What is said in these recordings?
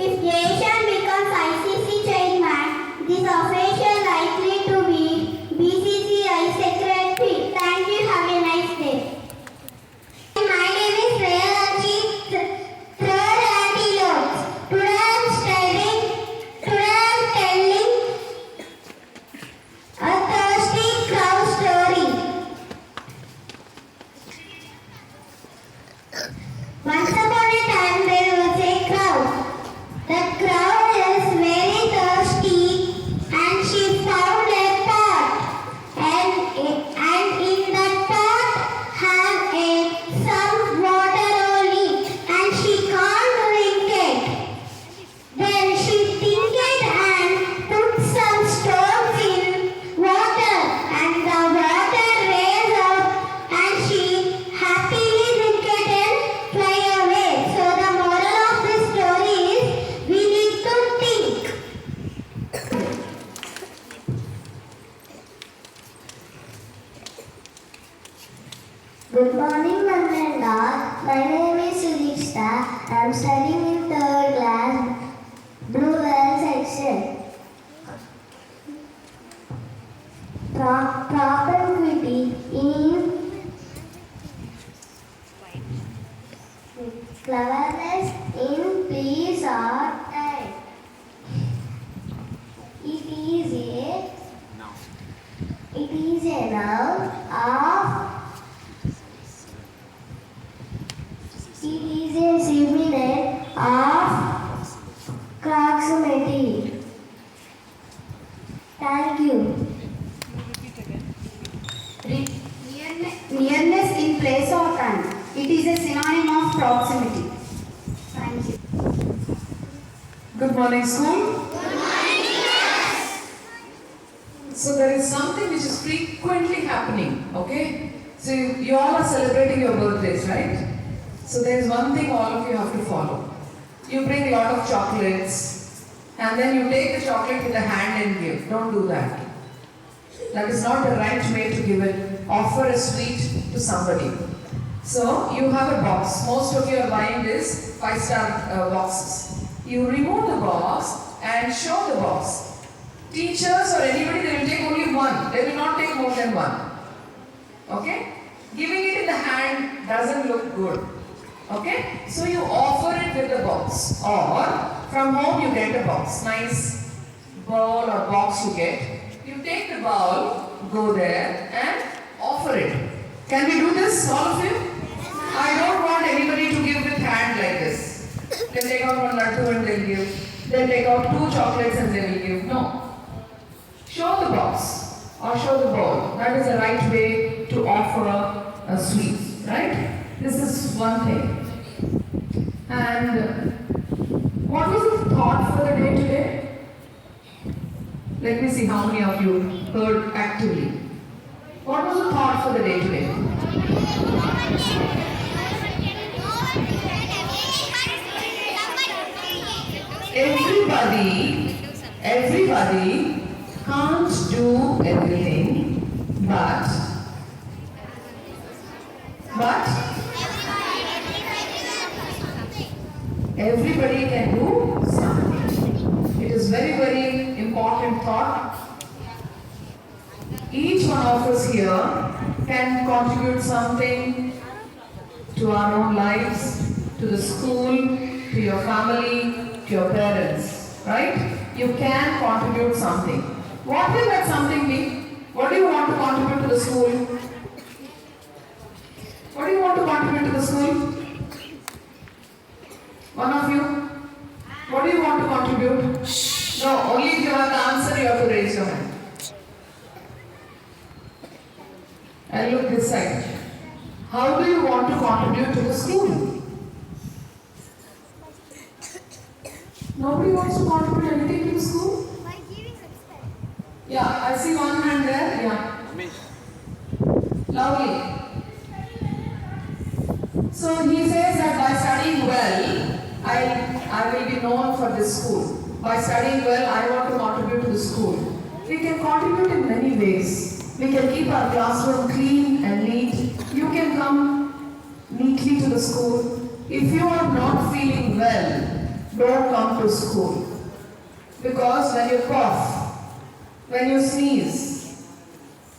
If Jason becomes ICC chairman, this official likely to be BCCI secretary. Thank you. Have a nice day. My name is Rayalachi Third Antelope. Today I am telling a thirsty crow story. Once upon a time there was a crow. The crow is very thirsty and she found a pot. And in that pot have some water only and she can't drink it. Then she thinked and put some stones in water and the water raised up and she happily drank it and fly away. So the moral of the story is we need to think. Good morning, Mom and Dad. My name is Sudeepta. I am studying in 3rd class, Blue Well section. Propinquity in cleverness in peace or time. It is a noun of It is a synonym of proximity. Thank you. Nearness in place or time. It is a synonym of proximity. Thank you. Good morning, school. So there is something which is frequently happening, okay? So you all are celebrating your birthdays, right? So there is one thing all of you have to follow. You bring a lot of chocolates and then you take the chocolate with a hand and give. Don't do that. That is not the right way to give it. Offer a sweet to somebody. So you have a box. Most of you are buying this 5-star boxes. You remove the box and show the box. Teachers or anybody, they will take only one. They will not take more than one. Okay? Giving it in the hand doesn't look good. Okay? So you offer it with the box. Or from home you get a box. Nice bowl or box you get. You take the bowl, go there and offer it. Can we do this, all of you? I don't want anybody to give with hand like this. They take out one laddu and they'll give. They take out 2 chocolates and they will give. No. Show the box or show the bowl. That is the right way to offer a sweet, right? This is one thing. And what was the thought for the day today? Let me see how many of you heard actively. What was the thought for the day today? Everybody can't do everything, but everybody can do something. It is very, very important thought. Each one of us here can contribute something to our own lives, to the school, to your family, to your parents, right? You can contribute something. What will that something be? What do you want to contribute to the school? What do you want to contribute to the school? One of you? What do you want to contribute? No, only if you have the answer you have to raise your hand. And look this side. How do you want to contribute to the school? Nobody wants to contribute anything to the school? By giving respect. Yeah, I see one hand there. Yeah. Lovely. So he says that by studying well, I will be known for this school. By studying well, I want to contribute to the school. We can contribute in many ways. We can keep our classroom clean and neat. You can come neatly to the school. If you are not feeling well, don't come to school. Because when you cough, when you sneeze,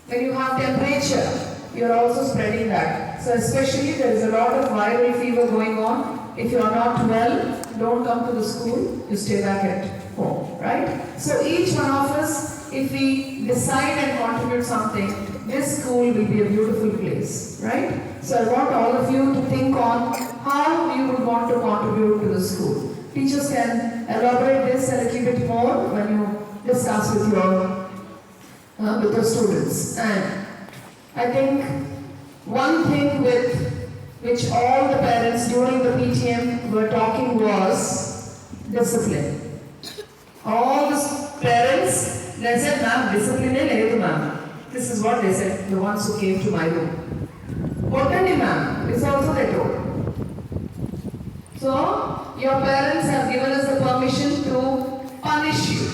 when you have temperature, you are also spreading that. So especially there is a lot of viral fever going on. If you are not well, don't come to the school, you stay back at home, right? So each one of us, if we decide and contribute something, this school will be a beautiful place, right? So I want all of you to think on how you would want to contribute to the school. Teachers can elaborate this a little bit more when you discuss with your students. And I think one thing which all the parents during the PTM were talking was discipline. All the parents, they said, ma'am, discipline ledu ma'am. This is what they said, the ones who came to my room. Kottandi ma'am, this also they told. So, your parents have given us the permission to punish you.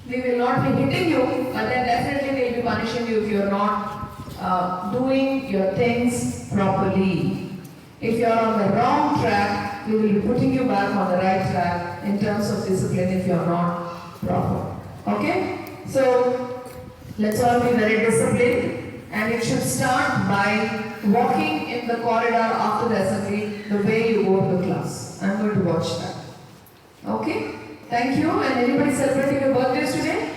We will not be hitting you, but then definitely we will be punishing you if you are not doing your things properly. If you are on the wrong track, we will be putting you back on the right track in terms of discipline if you are not proper. Okay? So, let's all be very disciplined, and it should start by walking in the corridor after the assembly the way you go to the class. I'm going to watch that. Okay? Thank you. And anybody celebrating your birthdays today?